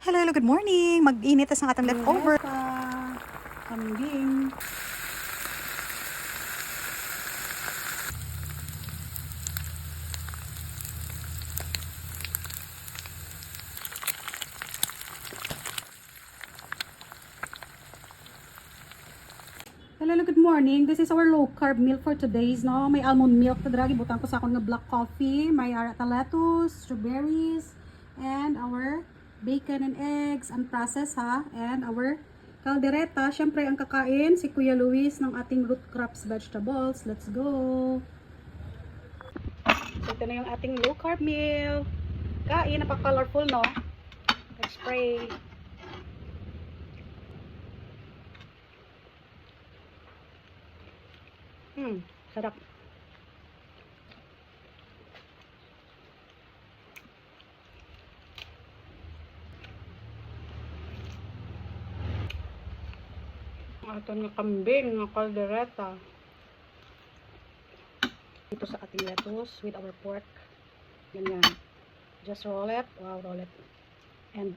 Hello, good morning. Mag-init ang ating leftover. Kambing. Hello, good morning. This is our low carb meal for today's, no? May almond milk na dragi. Butang ko sa akong nga black coffee. May arata lettuce, strawberries, and our bacon and eggs, unprocessed ha. And our caldereta. Syempre, ang kakain, si Kuya Luis ng ating root crops vegetables. Let's go! So, ito na yung ating low carb meal. Kain, napaka-colorful, no? Let's pray. Sarap. Ito nga kambing, nga caldereta. Ito sa ating lettuce with our pork. Ganyan. Just roll it. Wow, roll it. And